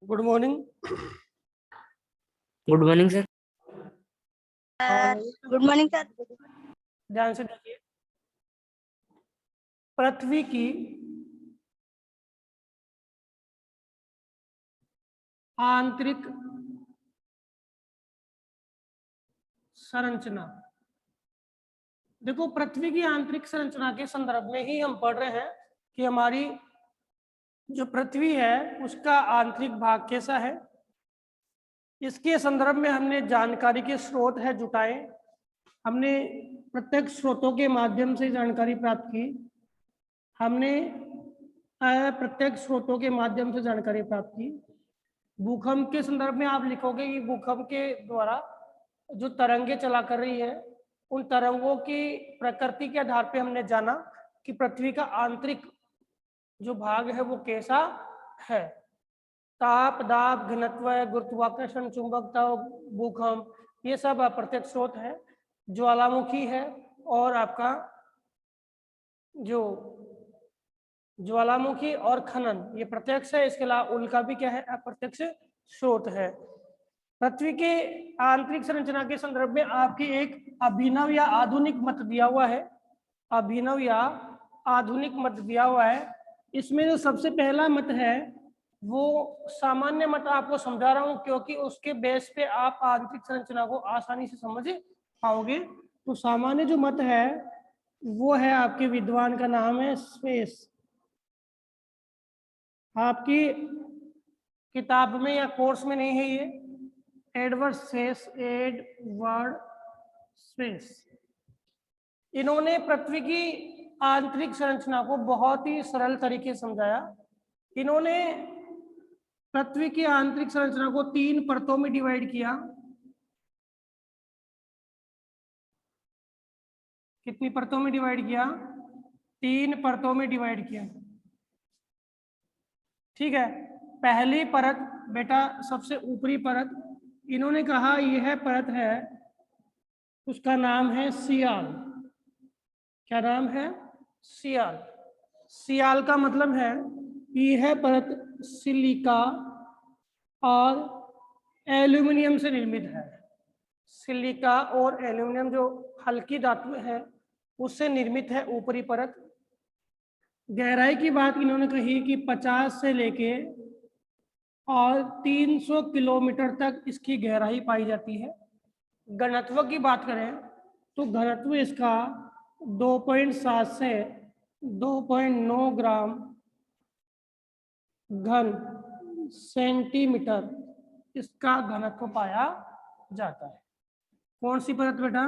Good morning. Good morning sir. Good morning sir. ध्यान से देखिए, पृथ्वी की आंतरिक संरचना। देखो, पृथ्वी की आंतरिक संरचना के संदर्भ में ही हम पढ़ रहे हैं कि हमारी जो पृथ्वी है उसका आंतरिक भाग कैसा है। इसके संदर्भ में हमने जानकारी के स्रोत है जुटाए, हमने प्रत्येक स्रोतों के माध्यम से जानकारी प्राप्त की, हमने प्रत्येक स्रोतों के माध्यम से जानकारी प्राप्त की। भूकंप के संदर्भ में आप लिखोगे कि भूकंप के द्वारा जो तरंगे चला कर रही है, उन तरंगों की प्रकृति के आधार पे हमने जाना कि पृथ्वी का आंतरिक जो भाग है वो कैसा है। ताप, दाब, घनत्व, गुरुत्वाकर्षण, चुंबकता, भूकंप, ये सब अप्रत्यक्ष स्रोत है। ज्वालामुखी है और आपका जो ज्वालामुखी और खनन ये प्रत्यक्ष है। इसके अलावा उल्का भी क्या है, अप्रत्यक्ष स्रोत है। पृथ्वी के आंतरिक संरचना के संदर्भ में आपकी एक अभिनव या आधुनिक मत दिया हुआ है। अभिनव या आधुनिक मत दिया हुआ है। इसमें जो सबसे पहला मत है वो सामान्य मत आपको समझा रहा हूं, क्योंकि उसके बेस पे आप आंतरिक संरचना को आसानी से समझ पाओगे। तो सामान्य जो मत है वो है, आपके विद्वान का नाम है स्पेस। आपकी किताब में या कोर्स में नहीं है ये, एडवर्ड स्पेस। इन्होंने पृथ्वी की आंतरिक संरचना को बहुत ही सरल तरीके से समझाया। इन्होंने पृथ्वी की आंतरिक संरचना को 3 परतों में डिवाइड किया। कितनी परतों में डिवाइड किया? 3 परतों में डिवाइड किया। ठीक है, पहली परत बेटा सबसे ऊपरी परत, इन्होंने कहा यह परत है, उसका नाम है सियाल। क्या नाम है? सियाल। सियाल का मतलब है कि यह परत सिलिका और एल्यूमिनियम से निर्मित है। सिलिका और एल्यूमिनियम जो हल्की धातु है उससे निर्मित है ऊपरी परत। गहराई की बात इन्होंने कही कि 50 से लेके और 300 किलोमीटर तक इसकी गहराई पाई जाती है। घनत्व की बात करें तो घनत्व इसका 2.7 से 2.9 ग्राम घन सेंटीमीटर इसका घनत्व पाया जाता है। कौन सी परत बेटा?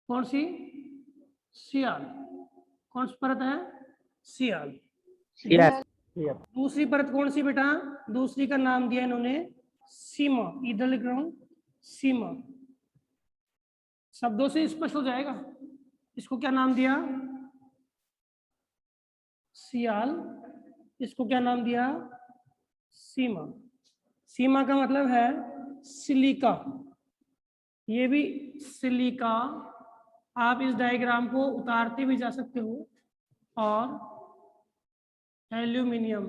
कौन सी? सियाल। कौन सी परत है? सियाल। दूसरी परत कौन सी बेटा? दूसरी का नाम दिया इन्होंने सीमा। इधर लिख रहा हूं सीमा। शब्दों से स्पष्ट हो जाएगा। इसको क्या नाम दिया? सियाल। इसको क्या नाम दिया? सीमा। सीमा का मतलब है सिलिका। ये भी सिलिका। आप इस डायग्राम को उतारते भी जा सकते हो। और एल्यूमिनियम।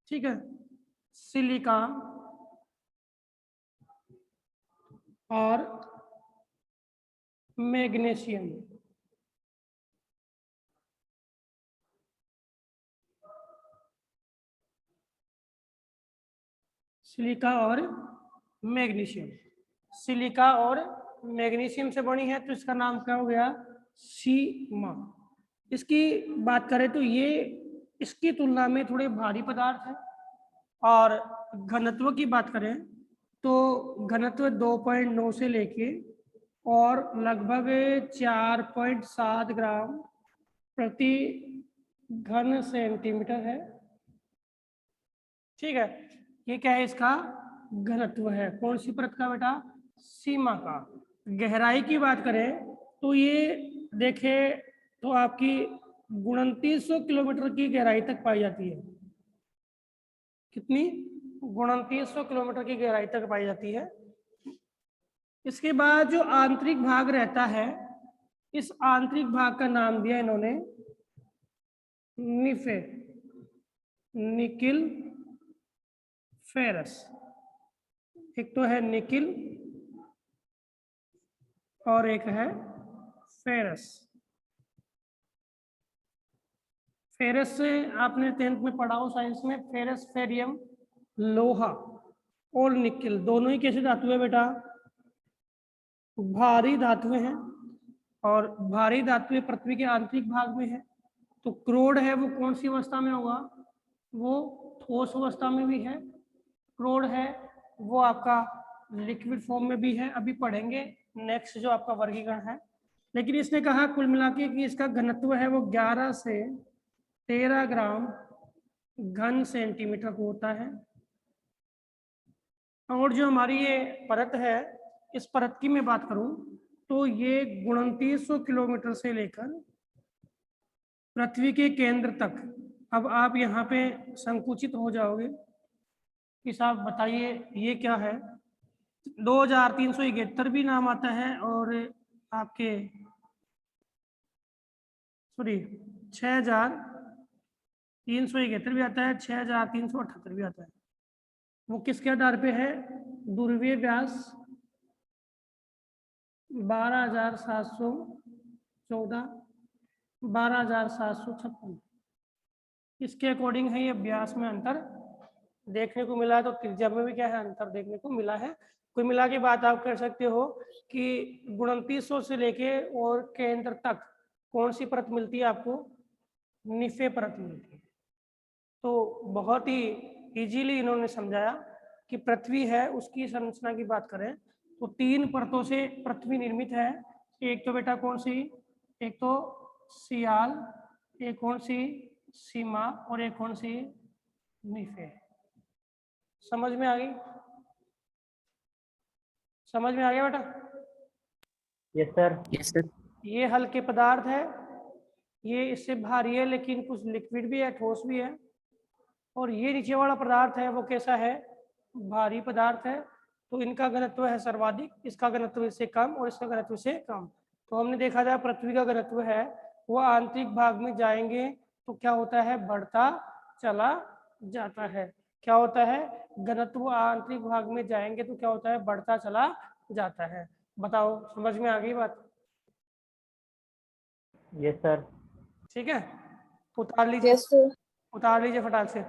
ठीक है, सिलिका और मैग्नीशियम। सिलिका और मैग्नीशियम। सिलिका और मैग्नीशियम से बनी है तो इसका नाम क्या हो गया? सीमा। इसकी बात करें तो ये इसकी तुलना में थोड़े भारी पदार्थ है। और घनत्व की बात करें तो घनत्व 2.9 से लेके और लगभग 4.7 ग्राम प्रति घन सेंटीमीटर है। ठीक है, ये क्या है? इसका घनत्व है। कौन सी परत का बेटा? सीमा का। गहराई की बात करें तो ये देखे तो आपकी 2900 किलोमीटर की गहराई तक पाई जाती है। कितनी? 2900 किलोमीटर की गहराई तक पाई जाती है। इसके बाद जो आंतरिक भाग रहता है, इस आंतरिक भाग का नाम दिया इन्होंने निफे। Nickel ferrous. एक तो है निकिल और एक है फेरस। फेरस से आपने 10th में पढ़ा हो साइंस में, फेरस फेरियम लोहा और निकिल दोनों ही कैसे धातु है बेटा? भारी धातुएं हैं, और भारी धातुएं पृथ्वी के आंतरिक भाग में है। तो क्रोड है वो कौन सी अवस्था में होगा? वो ठोस अवस्था में भी है। क्रोड है वो आपका लिक्विड फॉर्म में भी है, अभी पढ़ेंगे नेक्स्ट जो आपका वर्गीकरण है। लेकिन इसने कहा कुल मिला के कि इसका घनत्व है वो 11 से 13 ग्राम घन सेंटीमीटर होता है। और जो हमारी ये परत है, इस परत की मैं बात करूं तो ये 2900 किलोमीटर से लेकर पृथ्वी के केंद्र तक। अब आप यहाँ पे संकुचित हो जाओगे कि साहब बताइए ये क्या है। 2371 भी नाम आता है, और आपके सॉरी 6371 भी आता है, 6378 भी आता है। वो किसके आधार पे है? ध्रुवीय व्यास 12,714, 12,756, इसके अकॉर्डिंग है ये व्यास में अंतर देखने को मिला है। तो त्रिज्या में भी क्या है? अंतर देखने को मिला है। कुल मिला के बात आप कर सकते हो कि 2900 से लेके और केंद्र तक कौन सी परत मिलती है आपको? निफे परत मिलती है। तो बहुत ही इजीली इन्होंने समझाया कि पृथ्वी है उसकी संरचना की बात करें तो 3 परतों से पृथ्वी निर्मित है। एक तो बेटा कौन सी? एक तो सियाल, एक कौन सी? सीमा, और एक कौन सी? निफे। समझ में आ गई? समझ में आ गया बेटा? Yes sir. Yes sir. ये हल्के पदार्थ है, ये इससे भारी है लेकिन कुछ लिक्विड भी है, ठोस भी है। और ये नीचे वाला पदार्थ है वो कैसा है? भारी पदार्थ है। तो इनका घनत्व है सर्वाधिक, इसका घनत्व इससे कम और इसका घनत्व से कम। तो हमने देखा था पृथ्वी का घनत्व है वो आंतरिक भाग में जाएंगे तो क्या होता है? बढ़ता चला जाता है। क्या होता है? घनत्व आंतरिक भाग में जाएंगे तो क्या होता है? बढ़ता चला जाता है। बताओ समझ में आ गई बात? Yes sir. ठीक है, उतार लीजिए। Yes sir. उतार लीजिए फटाक से।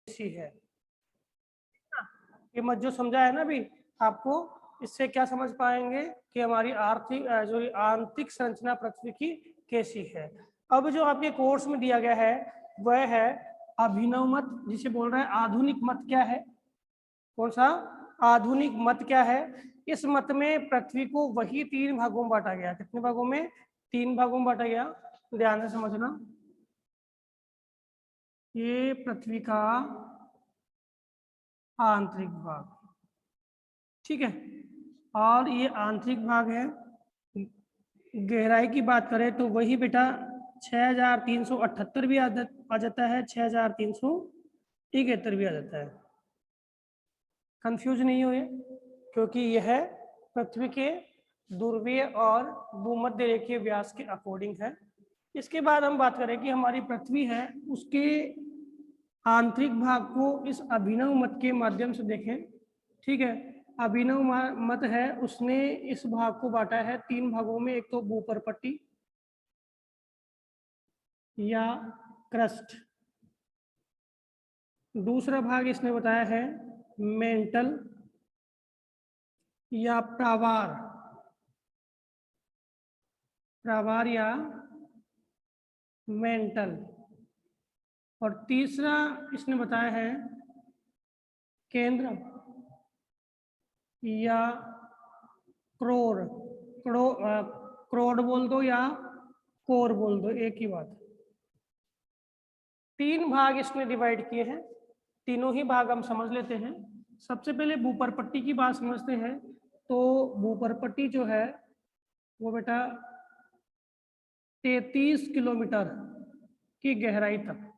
ऐसी है ये मत जो समझा है ना अभी आपको, इससे क्या समझ पाएंगे कि हमारी आर्थिक जो आंतरिक संरचना पृथ्वी की कैसी है। अब जो आपके कोर्स में दिया गया है वह है अभिनव मत, जिसे बोल रहा है आधुनिक मत। क्या है? कौन सा? आधुनिक मत क्या है? इस मत में पृथ्वी को वही 3 भागों में बांटा गया। कितने भागों में? 3 भागों में बांटा गया। ध्यान से समझना, ये पृथ्वी का आंतरिक भाग, ठीक है, और ये आंतरिक भाग है। गहराई की बात करें तो वही बेटा 6378 भी आ जाता है, 6371 भी आ जाता है। कंफ्यूज नहीं हुए, क्योंकि यह पृथ्वी के ध्रुवीय और भूमध्य रेखीय व्यास के अकॉर्डिंग है। इसके बाद हम बात करें कि हमारी पृथ्वी है उसके आंतरिक भाग को इस अभिनव मत के माध्यम से देखें। ठीक है, अभिनव मत है उसने इस भाग को बांटा है 3 भागों में। एक तो भूपरपट्टी या क्रस्ट, दूसरा भाग इसने बताया है मेंटल या प्रावार, प्रावार या मेंटल, और तीसरा इसने बताया है केंद्र या क्रोर। क्रोड बोल दो या कोर बोल दो, एक ही बात। 3 भाग इसने डिवाइड किए हैं, तीनों ही भाग हम समझ लेते हैं। सबसे पहले भूपरपट्टी की बात समझते हैं। तो भूपरपट्टी जो है वो बेटा 33 किलोमीटर की गहराई तक,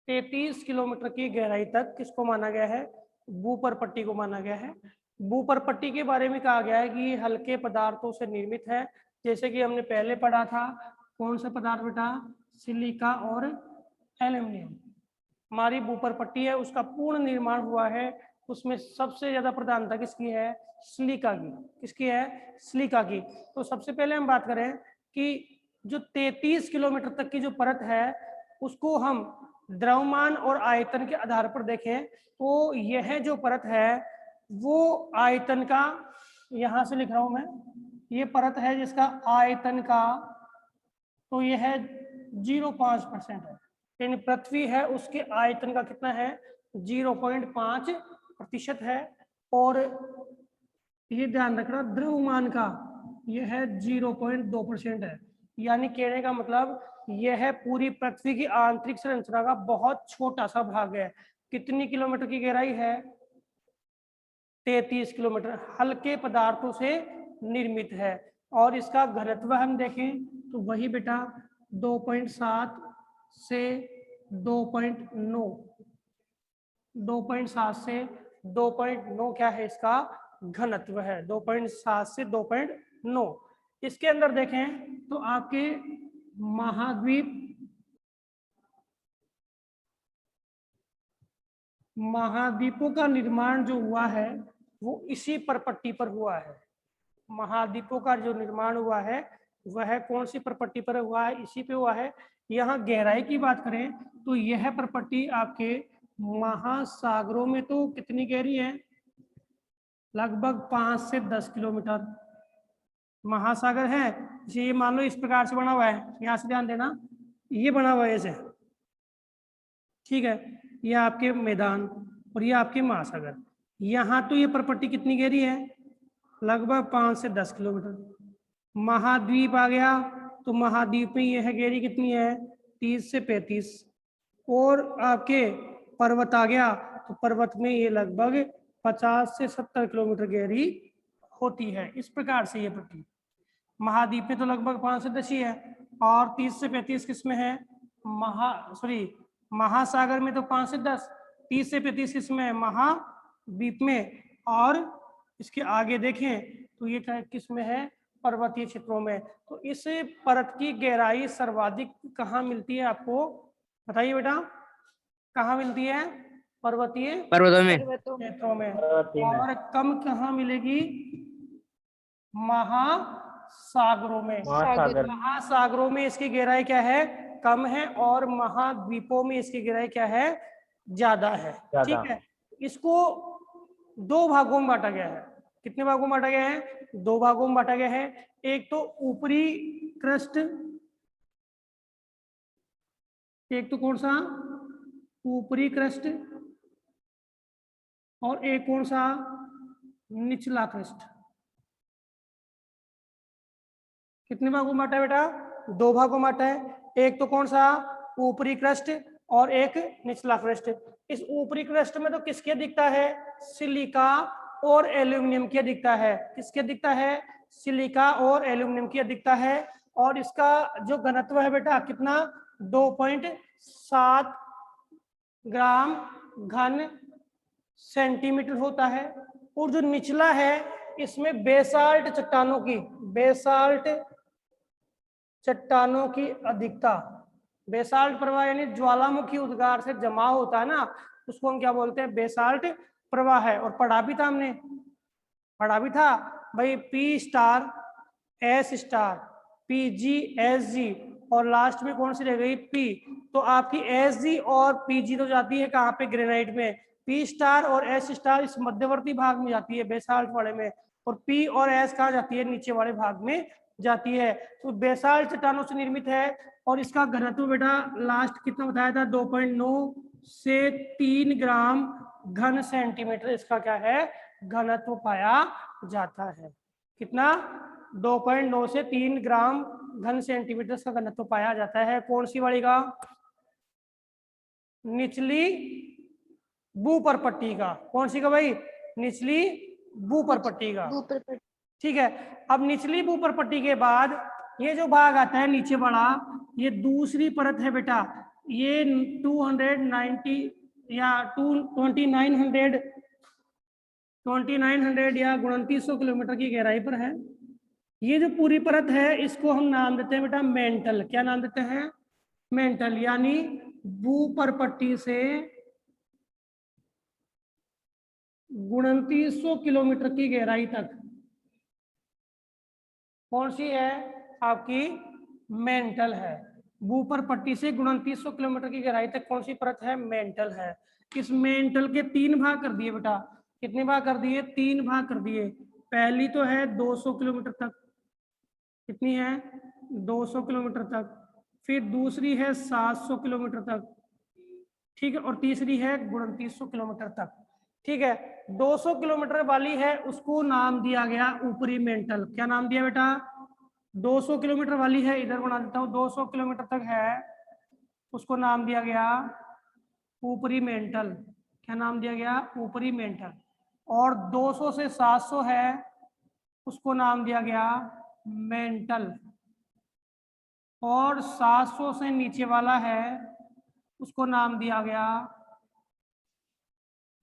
33 किलोमीटर की गहराई तक किसको माना गया है? भूपरपट्टी को माना गया है। भूपरपट्टी के बारे में कहा गया है कि ये हल्के पदार्थों से निर्मित है, जैसे कि हमने पहले पढ़ा था। कौन सा पदार्थ बेटा? सिलिका और एल्यूमिनियम। हमारी भूपरपट्टी है उसका पूर्ण निर्माण हुआ है, उसमें सबसे ज्यादा प्रधानता किसकी है? सिलिका की। किसकी है? सिलिका की। तो सबसे पहले हम बात करें कि जो 33 किलोमीटर तक की जो परत है उसको हम द्रव्यमान और आयतन के आधार पर देखें तो यह जो परत है वो आयतन का, यहां से लिख रहा हूं मैं, ये परत है जिसका आयतन का तो यह 0.5% है। यानी पृथ्वी है उसके आयतन का कितना है? 0.5% है। और ये ध्यान रखना द्रव्यमान का यह 0.2% है। यानी कहने का मतलब यह पूरी पृथ्वी की आंतरिक संरचना का बहुत छोटा सा भाग है। कितनी किलोमीटर की गहराई है? 33 किलोमीटर। हल्के पदार्थों से निर्मित है। और इसका घनत्व हम देखें तो वही बेटा 2.7 से 2.9, 2.7 से 2.9 क्या है इसका घनत्व है? 2.7 से 2.9। इसके अंदर देखें तो आपके महाद्वीपों का निर्माण जो हुआ है वो इसी परपट्टी पर हुआ है। महाद्वीपों का जो निर्माण हुआ है वह कौन सी परपट्टी पर हुआ है? इसी पे हुआ है। यहाँ गहराई की बात करें तो यह परपट्टी आपके महासागरों में तो कितनी गहरी है? लगभग 5 से 10 किलोमीटर महासागर है। ये मान लो इस प्रकार से बना हुआ है, यहाँ से ध्यान देना, ये बना हुआ है ऐसे, ठीक है। ये आपके मैदान और ये आपके महासागर। यहाँ तो ये परपट्टी कितनी गहरी है? लगभग 5 से 10 किलोमीटर। महाद्वीप आ गया तो महाद्वीप में यह गहरी कितनी है? 30 से 35। और आपके पर्वत आ गया तो पर्वत में ये लगभग 50 से 70 किलोमीटर गहरी होती है। इस प्रकार से ये पट्टी महाद्वीप में तो लगभग 5 से 10 ही है, और 30 से 35 किसमें है? महासागर में तो 5 से 10, 30 से 35 किसमें है? महाद्वीप में। और इसके आगे देखें तो ये किस में है? पर्वतीय क्षेत्रों में। तो इस परत की गहराई सर्वाधिक कहाँ मिलती है आपको? बताइए बेटा, कहाँ मिलती है? पर्वतीय पर्वतों में। क्षेत्रों में। पर्वतीय में। और कम कहाँ मिलेगी? महासागरों में। महासागर। महासागरों में इसकी गहराई क्या है? कम है। और महाद्वीपों में इसकी गहराई क्या है? ज्यादा है। ज्यादा। ठीक है। इसको दो भागों में बांटा गया है। कितने भागों में बांटा गया है? दो भागों में बांटा गया है। एक तो ऊपरी क्रस्ट, एक तो कौन सा? ऊपरी क्रस्ट, और एक कौन सा? निचला क्रस्ट। कितने भागों में बांटा है बेटा? दो भागों में बांटा है। एक तो कौन सा? ऊपरी क्रस्ट, और एक निचला क्रस्ट। इस ऊपरी क्रस्ट में तो किसकी अधिकता है? सिलिका और एल्यूमिनियम की अधिकता है। किसकी अधिकता है? सिलिका और एल्यूमिनियम की अधिकता है। और इसका जो घनत्व है बेटा कितना? 2.7 ग्राम घन सेंटीमीटर होता है। और जो निचला है इसमें बेसाल्ट चट्टानों की अधिकता। बेसाल्ट प्रवाह यानी ज्वालामुखी उद्गार से जमा होता है ना, उसको हम क्या बोलते हैं? बेसाल्ट प्रवाह है। और पढ़ा भी था हमने, पढ़ा भी था भाई, P star, S star, PG, SG, और लास्ट में कौन सी रह गई? P। तो आपकी SG और PG तो जाती है कहाँ पे? ग्रेनाइट में। P स्टार और S स्टार इस मध्यवर्ती भाग में जाती है, बेसाल्ट वाले में। और P और S कहाँ जाती है? नीचे वाले भाग में जाती है। तो बेसाल्ट चट्टानों से निर्मित है। और इसका घनत्व बेटा लास्ट कितना बताया था? 2.9 से 3 ग्राम घन सेंटीमीटर इसका क्या है? घनत्व पाया जाता है। कितना? 2.9 से 3 ग्राम घन सेंटीमीटर का घनत्व पाया जाता है। कौन सी वाली का? निचली भूपरपट्टी का। कौन सी का भाई? निचली भूपरपट्टी का। ठीक है। अब निचली भूपरपट्टी के बाद ये जो भाग आता है नीचे बड़ा, ये दूसरी परत है बेटा। ये 290 या 2900 2900 या 2900 किलोमीटर की गहराई पर है। ये जो पूरी परत है इसको हम नाम देते हैं बेटा मेंटल। क्या नाम देते हैं? मेंटल। यानी भूपरपट्टी से 2900 किलोमीटर की गहराई तक कौन सी है आपकी? मेंटल है। भूपरपट्टी से 2900 किलोमीटर की गहराई तक कौन सी परत है? मेंटल है। इस मेंटल के 3 भाग कर दिए बेटा। कितने भाग कर दिए? 3 भाग कर दिए। पहली तो है 200 किलोमीटर तक। कितनी है? 200 किलोमीटर तक। फिर दूसरी है 700 किलोमीटर तक, ठीक है, और तीसरी है 2900 किलोमीटर तक। ठीक है, 200 किलोमीटर वाली है उसको नाम दिया गया ऊपरी मेंटल। क्या नाम दिया बेटा? 200 किलोमीटर वाली है, इधर बना देता हूँ, 200 किलोमीटर तक है उसको नाम दिया गया ऊपरी मेंटल। क्या नाम दिया गया? ऊपरी मेंटल। और 200 से 700 है उसको नाम दिया गया मेंटल। और 700 से नीचे वाला है उसको नाम दिया गया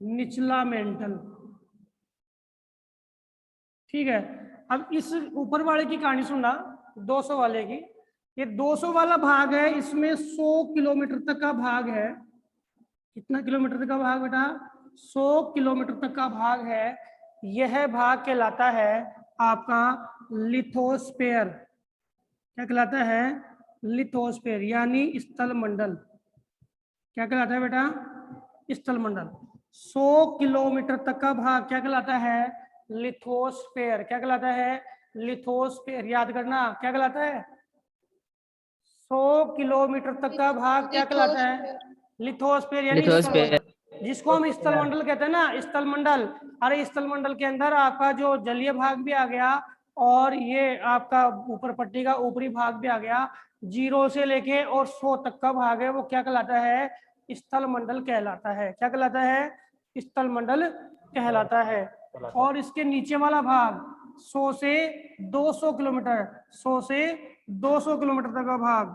निचला मेंटल। ठीक है, अब इस ऊपर वाले की कहानी सुनना, 200 वाले की। ये 200 वाला भाग है, इसमें 100 किलोमीटर तक का भाग है। कितना किलोमीटर तक का भाग बेटा? 100 किलोमीटर तक का भाग है। यह भाग कहलाता है आपका लिथोस्फेयर। क्या कहलाता है? लिथोस्फेयर यानी स्थल मंडल। क्या कहलाता है बेटा? स्थल मंडल। 100 किलोमीटर तक का भाग क्या कहलाता है? लिथोस्फेयर। क्या कहलाता है? लिथोस्फेयर। याद करना, क्या कहलाता है? 100 किलोमीटर तक का भाग क्या कहलाता है? लिथोस्फेयर यानी स्थल लिथोस्फेयर। मंडल, जिसको हम स्थल मंडल कहते हैं ना, स्थल मंडल। अरे स्थल मंडल के अंदर आपका जो जलीय भाग भी आ गया और ये आपका ऊपर पट्टी का ऊपरी भाग भी आ गया। 0 से लेके और 100 तक का भाग है वो क्या कहलाता है? स्थल मंडल कहलाता है। क्या कहलाता है? स्थल मंडल कहलाता है। और इसके नीचे वाला भाग 100 से 200 किलोमीटर, 100 से 200 किलोमीटर तक का भाग,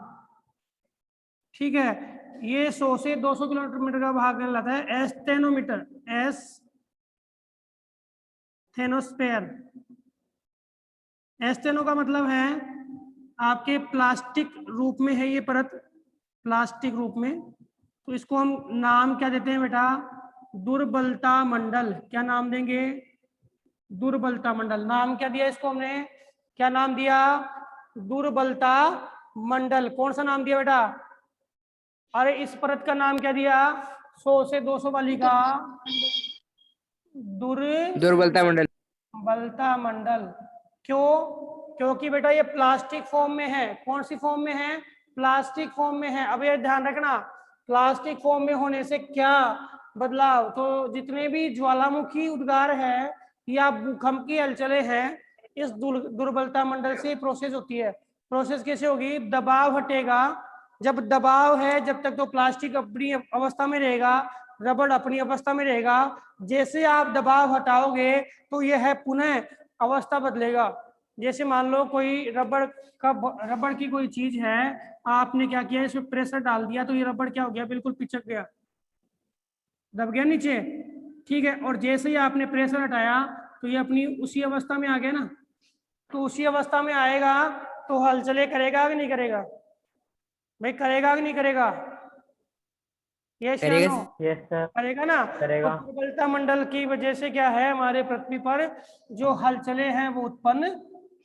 ठीक है, ये 100 से 200 किलोमीटर का भाग कहलाता है एस्थेनोमीटर। एस्थेनोस्फेयर। एस्थेनो का मतलब है आपके प्लास्टिक रूप में है ये परत, प्लास्टिक रूप में। तो इसको हम नाम क्या देते हैं बेटा? दुर्बलता मंडल। क्या नाम देंगे? दुर्बलता मंडल। नाम क्या दिया इसको हमने? क्या नाम दिया? दुर्बलता मंडल। कौन सा नाम दिया बेटा? अरे इस परत का नाम क्या दिया? 100 से 200 वाली का दुर्बलता मंडल। दुर्बलता मंडल। क्यों? क्योंकि बेटा ये प्लास्टिक फॉर्म में है। कौन सी फॉर्म में है? प्लास्टिक फॉर्म में है। अब ये ध्यान रखना, प्लास्टिक फॉर्म में होने से क्या बदलाव? तो जितने भी ज्वालामुखी उद्गार है या भूकंप की हलचलें हैं, इस दुर्बलता मंडल से प्रोसेस होती है। प्रोसेस कैसे होगी? दबाव हटेगा। जब दबाव है जब तक तो प्लास्टिक अपनी अवस्था में रहेगा, रबड़ अपनी अवस्था में रहेगा। जैसे आप दबाव हटाओगे तो यह पुनः अवस्था बदलेगा। जैसे मान लो कोई रबड़ की कोई चीज है, आपने क्या किया, इसमें प्रेशर डाल दिया तो ये रबड़ क्या हो गया? बिल्कुल पिचक गया, दब गया नीचे। ठीक है, और जैसे ही आपने प्रेशर हटाया तो ये अपनी उसी अवस्था में आ गया ना। तो उसी अवस्था में आएगा तो हलचलें करेगा कि नहीं करेगा? भाई करेगा कि नहीं करेगा? यस या नो? Yes sir. करेगा ना। तो करेगा। दुर्बलता मंडल की वजह से क्या है, हमारे पृथ्वी पर जो हलचलें हैं वो उत्पन्न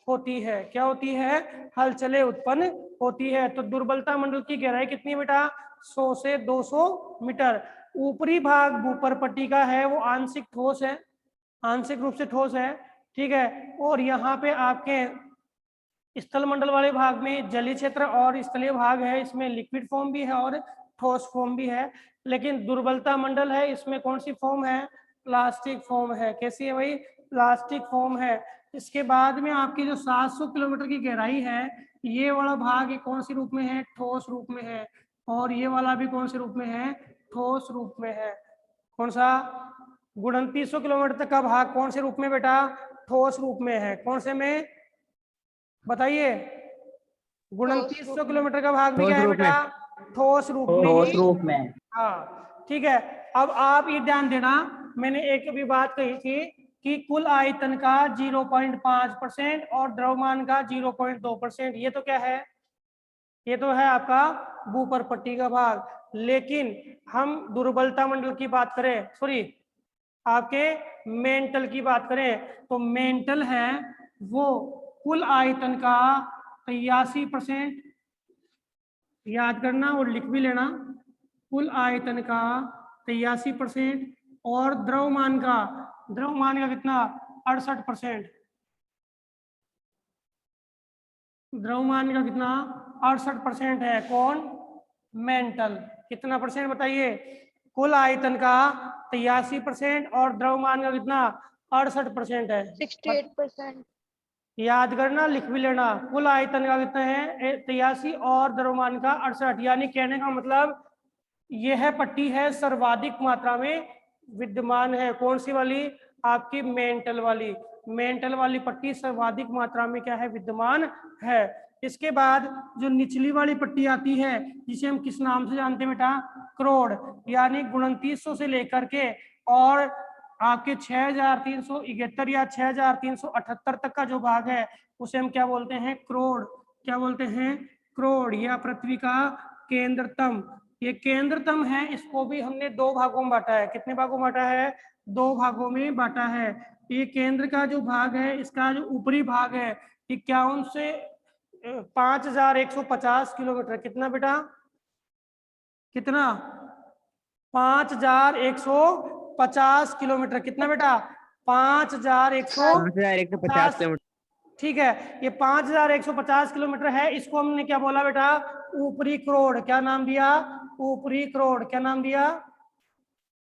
होती है। क्या होती है? हलचलें उत्पन्न होती है। तो दुर्बलता मंडल की गहराई कितनी बेटा? 100 से 200 मीटर। ऊपरी भाग भूपरपट्टी का है वो आंशिक ठोस है, आंशिक रूप से ठोस है। ठीक है, और यहाँ पे आपके स्थल मंडल वाले भाग में जलीय क्षेत्र और स्थलीय भाग है, इसमें लिक्विड फॉर्म भी है और ठोस फॉर्म भी है। लेकिन दुर्बलता मंडल है, इसमें कौन सी फॉर्म है? प्लास्टिक फॉर्म है। कैसी है भाई? प्लास्टिक फॉर्म है। इसके बाद में आपकी जो 700 किलोमीटर की गहराई है, ये वाला भाग कौन सी रूप में है? ठोस रूप में है। और ये वाला भी कौन से रूप में है? ठोस रूप में है। कौन सा? 2900 किलोमीटर तक का भाग कौन से रूप में बेटा? ठोस रूप में है। कौन से में बताइए? 2900 किलोमीटर का भाग भी क्या है बेटा? ठोस रूप में ठोस ही। रूप में। हाँ, ठीक है। अब आप ये ध्यान देना, मैंने एक अभी बात कही थी कि कुल आयतन का 0.5% और द्रव्यमान का 0.2%। ये तो क्या है, ये तो है आपका ऊपर पट्टी का भाग। लेकिन हम दुर्बलता मंडल की बात करें, सॉरी आपके मेंटल की बात करें, तो मेंटल है वो कुल आयतन का 83%, याद करना और लिख भी लेना, कुल आयतन का 83% और द्रव्यमान का कितना 68%, द्रव्यमान का कितना 68% है। कौन, मेंटल। कितना परसेंट बताइए, कुल आयतन का 83% और द्रव्यमान का कितना 68% है। 68%। याद करना, लिख भी लेना, कुल आयतन का कितना है 83 और द्रव्यमान का 68। यानी कहने का मतलब यह पट्टी है सर्वाधिक मात्रा में विद्यमान है। कौन सी वाली, आपकी मेंटल वाली। मेंटल वाली पट्टी सर्वाधिक मात्रा में क्या है, विद्यमान है। इसके बाद जो निचली वाली पट्टी आती है जिसे हम किस नाम से जानते हैं बेटा, करोड़। यानी 2900 से लेकर के और आपके 6371 या 6378 तक का जो भाग है उसे हम क्या बोलते हैं, करोड़। क्या बोलते हैं, करोड़। या पृथ्वी का केंद्रतम, ये केंद्रतम है, इसको भी हमने दो भागों में बांटा है। कितने भागों में बांटा है, दो भागों में बांटा है। ये केंद्र का जो भाग है, इसका जो ऊपरी भाग है 51 से 5150 किलोमीटर। कितना बेटा, कितना 5150 किलोमीटर। कितना बेटा, 5150 किलोमीटर। ठीक है, ये 5150 किलोमीटर है। इसको हमने क्या बोला बेटा, ऊपरी करोड़। क्या नाम दिया, ऊपरी करोड़। क्या नाम दिया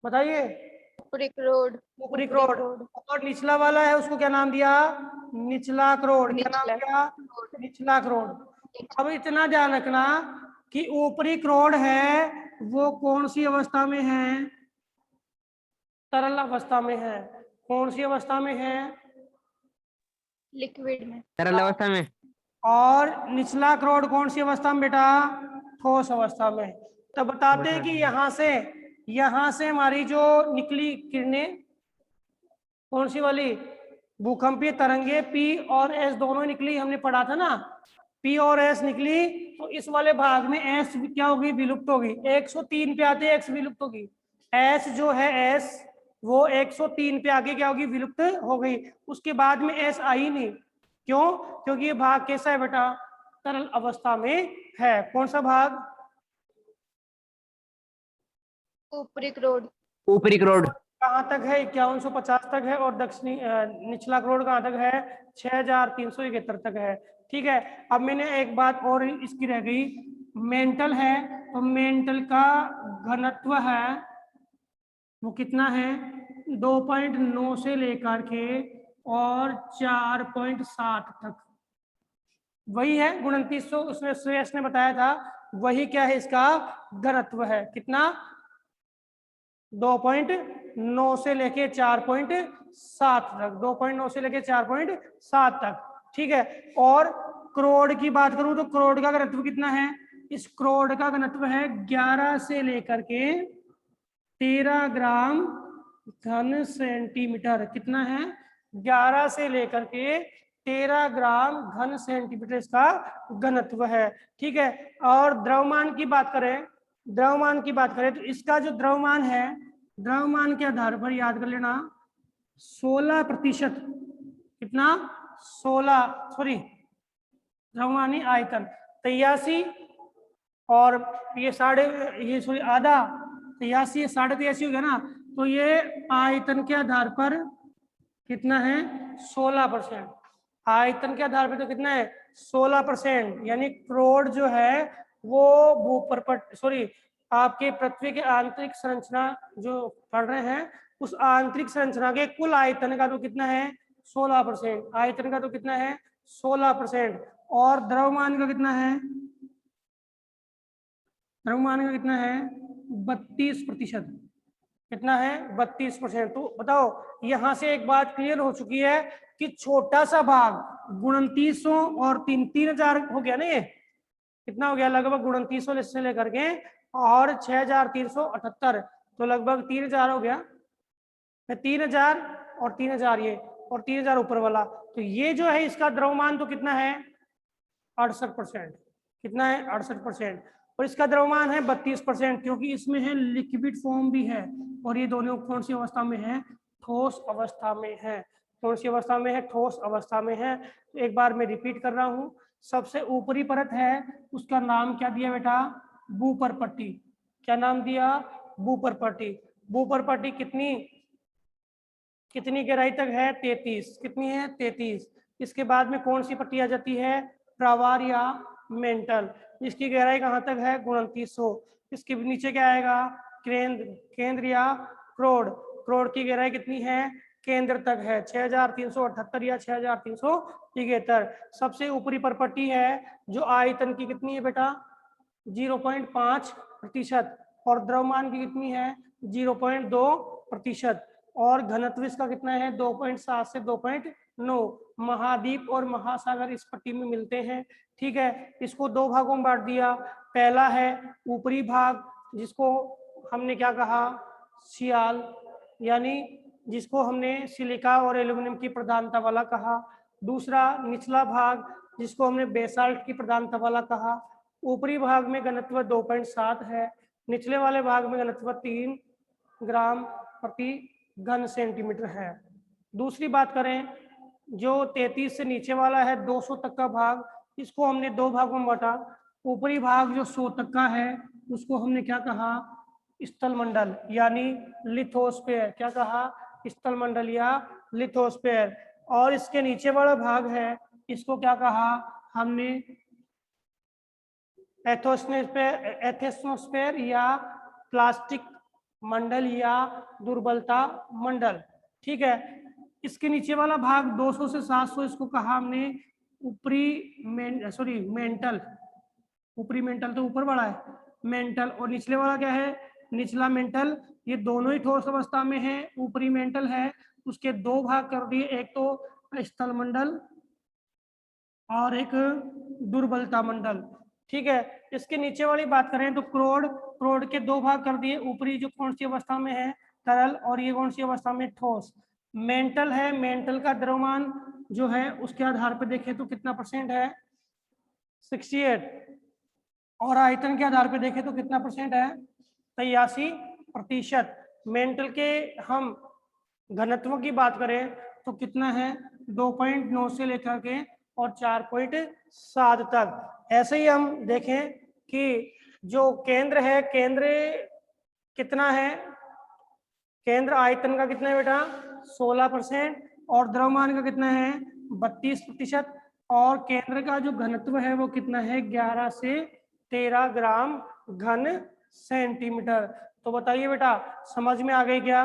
बताइए, ऊपरी करोड़। ऊपरी करोड़। और निचला वाला है उसको क्या नाम दिया, निचला करोड़। क्या नाम निचला दिया, निचला करोड़। अब इतना ध्यान रखना कि ऊपरी करोड़ है वो कौन सी अवस्था में है, तरल अवस्था में है। कौन सी अवस्था में है, लिक्विड में। तरल अवस्था में। और निचला करोड़ कौन सी अवस्था में बेटा, ठोस अवस्था में। तो बताते हैं कि यहां से हमारी जो निकली किरणें कौन सी वाली, भूकंपीय तरंगे पी और एस दोनों निकली, हमने पढ़ा था ना, पी और एस निकली। तो इस वाले भाग में एस क्या होगी, विलुप्त होगी। 103 पे आते एक्स विलुप्त होगी। एस जो है एस वो 103 पे आगे क्या होगी, विलुप्त हो गई। उसके बाद में एस आई नहीं। क्यों, क्योंकि ये भाग कैसा है बेटा, तरल अवस्था में है। कौन सा भाग, ऊपरी करोड़। ऊपरी करोड़। कहाँ तक है, 5150 तक है। और दक्षिणी निचला करोड़ कहाँ तक है, 6371 तक है। ठीक है, अब मैंने एक बात और इसकी रह गई, मेंटल है तो मेंटल का घनत्व है वो कितना है, 2.9 से लेकर के और 4.7 तक। वही है 2900, उसमें श्रेयस ने बताया था, वही क्या है, इसका घनत्व है। कितना, 2.9 से लेके 4.7 तक, 2.9 से लेके 4.7 तक। ठीक है, और करोड़ की बात करूं तो करोड़ का घनत्व कितना है, इस करोड़ का घनत्व है 11 से लेकर के 13 ग्राम घन सेंटीमीटर। कितना है, 11 से लेकर के 13 ग्राम घन सेंटीमीटर इसका घनत्व है। ठीक है, और द्रव्यमान की बात करें, द्रव्यमान की बात करें तो इसका जो द्रव्यमान है, द्रव्यमान के आधार पर याद कर लेना 16%। कितना, 16, सॉरी द्रव्यमानी आयतन 83 और ये ये सॉरी आधा 83, 83.5 हो गया ना। तो ये आयतन के आधार पर कितना है, 16%। आयतन के आधार पर तो कितना है, 16%। यानी करोड़ जो है वो भूपरपट सॉरी आपके पृथ्वी के आंतरिक संरचना जो पढ़ रहे हैं, उस आंतरिक संरचना के कुल आयतन का तो कितना है, 16%। आयतन का तो कितना है, 16%। और द्रव्यमान का कितना है, द्रव्यमान का कितना है, 32%। कितना है, 32%। तो बताओ, यहां से एक बात क्लियर हो चुकी है कि छोटा सा भाग 2900 और 3000 हो गया ना, ये कितना हो गया, लगभग 2900 से लेकर के और 6378, तो लगभग 3000 हो गया। 3000 और 3000 ये, और 3000 ऊपर वाला। तो ये जो है इसका द्रव्यमान तो कितना है 68%। कितना है 68%। और इसका द्रव्यमान है 32%, क्योंकि इसमें है लिक्विड फॉर्म भी है। और ये दोनों कौन सी अवस्था में है, ठोस अवस्था में है। कौन सी अवस्था में है, ठोस अवस्था में है। तो एक बार मैं रिपीट कर रहा हूं, सबसे ऊपरी परत है उसका नाम क्या दिया बेटा, भूपरपट्टी। क्या नाम दिया, भूपरपट्टी। भूपरपट्टी कितनी कितनी गहराई तक है, 33। कितनी है, 33। इसके बाद में कौन सी पट्टी आ जाती है, प्रावार या मेंटल। इसकी गहराई कहाँ तक है, 2900। इसके नीचे क्या आएगा, केंद्र। केंद्र या क्रोड। क्रोड की गहराई कितनी है, केंद्र तक है 6378 या 6373। सबसे ऊपरी पर पट्टी है जो आयतन की कितनी है बेटा, 0.5%। और द्रव्यमान की कितनी है, 0.2%। और घनत्व इसका कितना है, 2.7 से 2.9। महाद्वीप और महासागर इस पट्टी में मिलते हैं। ठीक है, इसको दो भागों में बांट दिया। पहला है ऊपरी भाग, जिसको हमने क्या कहा, सियाल, यानी जिसको हमने सिलिका और एल्यूमिनियम की प्रधानता वाला कहा। दूसरा निचला भाग, जिसको हमने बेसाल्ट की प्रधानता वाला कहा। ऊपरी भाग में घनत्व 2.7 है, निचले वाले भाग में घनत्व 3 ग्राम प्रति घन सेंटीमीटर है। दूसरी बात करें, जो 33 से नीचे वाला है 200 तक का भाग, इसको हमने दो भागों में बांटा। ऊपरी भाग जो 100 तक का है उसको हमने क्या कहा, स्थल मंडल यानी लिथोस्फेयर। क्या कहा, स्थल मंडल या लिथोस्फेयर। और इसके नीचे वाला भाग है, इसको क्या कहा हमने, एथोस्फेयर या प्लास्टिक मंडल या दुर्बलता मंडल। ठीक है, इसके नीचे वाला भाग 200 से 700, इसको कहा हमने ऊपरी मेंटल। ऊपरी मेंटल तो ऊपर वाला है, मेंटल। और निचले वाला क्या है, निचला मेंटल। ये दोनों ही ठोस अवस्था में है। ऊपरी मेंटल है, उसके दो भाग कर दिए, एक तो स्थल मंडल और एक दुर्बलता मंडल। ठीक है, इसके नीचे वाली बात करें तो क्रोड। क्रोड के दो भाग कर दिए, ऊपरी जो कौन सी अवस्था में है, तरल, और ये कौन सी अवस्था में, ठोस। मेंटल है, मेंटल का द्रव्यमान जो है उसके आधार पर देखें तो कितना परसेंट है, 68। और आयतन के आधार पर देखें तो कितना परसेंट है, 83%। मेंटल के हम घनत्व की बात करें तो कितना है, 2.9 से लेकर के और 4.7 तक। ऐसे ही हम देखें कि जो केंद्र है, केंद्र कितना है, केंद्र आयतन का कितना है बेटा, 16%। और द्रव्यमान का कितना है, 32%। और केंद्र का जो घनत्व है वो कितना है, 11 से 13 ग्राम घन सेंटीमीटर। तो बताइए बेटा, समझ में आ गई क्या,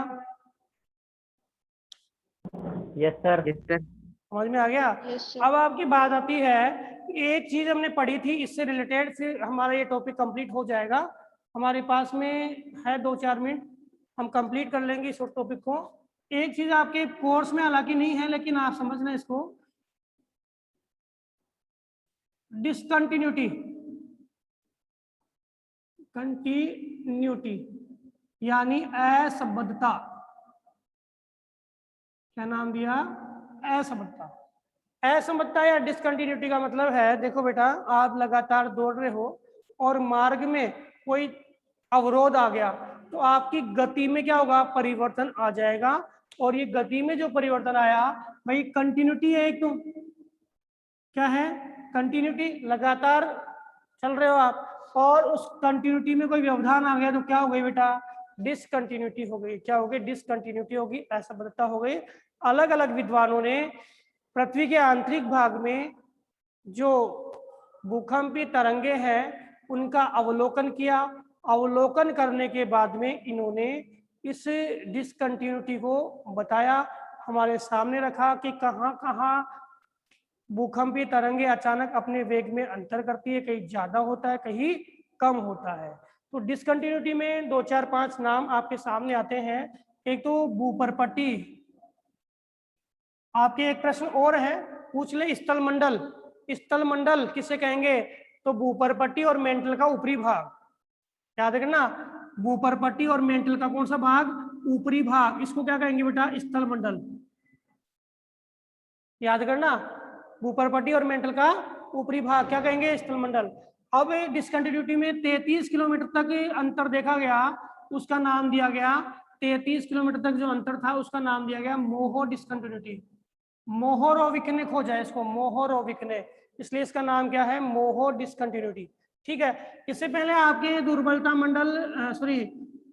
यस सर। समझ में आ गया। Yes, sir. अब आपकी बात आती है, एक चीज हमने पढ़ी थी इससे रिलेटेड, फिर हमारा ये टॉपिक कंप्लीट हो जाएगा। हमारे पास में है 2-4 मिनट, हम कंप्लीट कर लेंगे इस टॉपिक को। एक चीज आपके कोर्स में हालांकि नहीं है, लेकिन आप समझना इसको, डिसकंटिन्यूटी। कंटिन्यूटी यानी असंबद्धता। क्या नाम दिया, असंबद्धता। असंबद्धता या डिसकंटिन्यूटी का मतलब है, देखो बेटा, आप लगातार दौड़ रहे हो और मार्ग में कोई अवरोध आ गया तो आपकी गति में क्या होगा, परिवर्तन आ जाएगा। और ये गति में जो परिवर्तन आया भाई, कंटिन्यूटी है एक, तो क्या है, कंटिन्यूटी। लगातार चल रहे हो आप और उस कंटिन्यूटी में कोई व्यवधान आ गया तो क्या हो गई बेटा, डिसकंटिन्यूटी हो गई। क्या हो गई, डिसकंटिन्यूटी होगी, असंबद्धता हो गई। अलग अलग विद्वानों ने पृथ्वी के आंतरिक भाग में जो भूकंपीय तरंगे हैं उनका अवलोकन किया। अवलोकन करने के बाद में इन्होंने इस डिसकंटिन्यूटी को बताया, हमारे सामने रखा कि कहाँ कहाँ भूकंपीय तरंगे अचानक अपने वेग में अंतर करती है, कहीं ज्यादा होता है, कहीं कम होता है। तो डिसकंटिन्यूटी में 2-4-5 नाम आपके सामने आते हैं। एक तो भूपरपट्टी। आपके एक प्रश्न और है, पूछ ले, स्थल मंडल। स्थल मंडल किसे कहेंगे, तो भूपरपट्टी और मेंटल का ऊपरी भाग। याद रखना, भूपरपट्टी और मेंटल का कौन सा भाग, ऊपरी भाग, इसको क्या कहेंगे बेटा, स्थल मंडल। याद करना, भूपर्पट्टी और मेंटल का ऊपरी भाग क्या कहेंगे, स्थलमंडल। अब डिस्कंटिन्यूटी में 33 किलोमीटर तक अंतर देखा गया, उसका नाम दिया गया, 33 किलोमीटर तक जो अंतर था उसका नाम दिया गया मोहो डिस्कंटिन्यूटी। मोहोरोविक ने खोजा इसको, मोहोरोविक ने, इसलिए इसका नाम क्या है, मोहो डिस्कंटिन्यूटी। ठीक है, इससे पहले आपके दुर्बलता मंडल, सॉरी,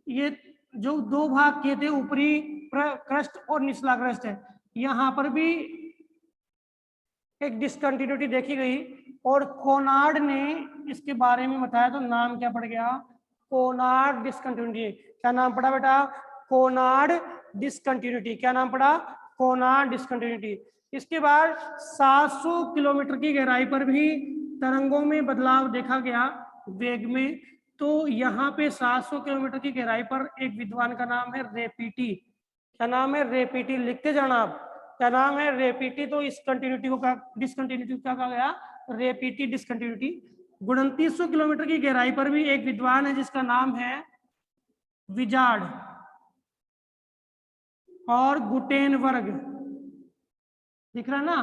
ये जो दो भाग किए थे, ऊपरी क्रस्ट और निचला क्रस्ट है, यहाँ पर भी एक डिस्कंटिन्यूटी देखी गई और कोनार्ड ने इसके बारे में बताया, तो नाम क्या पड़ गया, कोनार्ड डिस्कंटिन्यूटी। क्या नाम पड़ा बेटा, कोनार्ड डिस्कंटिन्यूटी। क्या नाम पड़ा, कोनार्ड डिस्कंटिन्यूटी। इसके बाद 700 किलोमीटर की गहराई पर भी तरंगों में बदलाव देखा गया वेग में। तो यहाँ पे 700 किलोमीटर की गहराई पर एक विद्वान का नाम है रेपीटी। क्या नाम है, रेपीटी। लिखते जाना आप, क्या नाम है, रेपीटी। तो इस कंटिन्यूटी को डिस्कंटिन्यूटी क्या कहा गया, रेपीटी डिस्कंटिन्यूटी। 2900 किलोमीटर की गहराई पर भी एक विद्वान है जिसका नाम है विजार्ड और गुटेनबर्ग। दिख रहा है ना,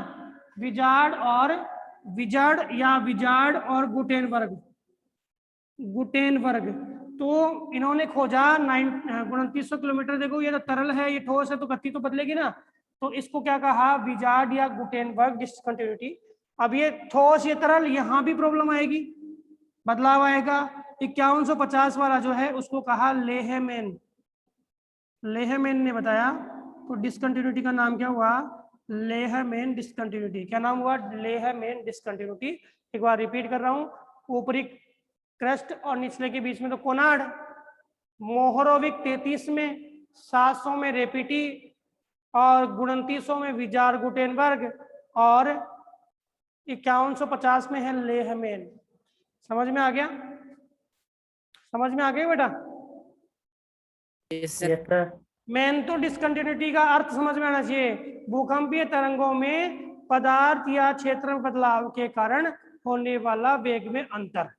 विजार्ड और विजार्ड या विजार्ड और गुटेनबर्ग, गुटेनबर्ग। तो इन्होंने खोजा 2900 किलोमीटर। देखो ये तो तरल है, ये ठोस है, तो गति तो बदलेगी ना, तो इसको क्या कहा, विजार्ड या गुटेनबर्ग डिस्कंटिन्यूटी। अब ये ठोस, ये तरल, यहाँ भी प्रॉब्लम आएगी, बदलाव आएगा। 5150 वाला जो है उसको कहा लेहमैन, लेहमैन ने बताया। तो डिस्कंटिन्यूटी का नाम क्या हुआ, लेहमैन डिस्कंटिन्यूटी। क्या नाम हुआ, लेहमैन डिस्कंटिन्यूटी। एक बार रिपीट कर रहा हूँ, ऊपरी क्रस्ट और निचले के बीच में तो कोनार्ड, मोहरोविक 33 में, 700 में रेपिटी और 2900 में विजार गुटेनबर्ग और 5150 में है लेहमैन। समझ में आ गया, समझ में आ गया बेटा। Yes sir. मैन तो डिस्कंटिन्यूटी का अर्थ समझ में आना चाहिए, भूकंपीय तरंगों में पदार्थ या क्षेत्र में बदलाव के कारण होने वाला वेग में अंतर।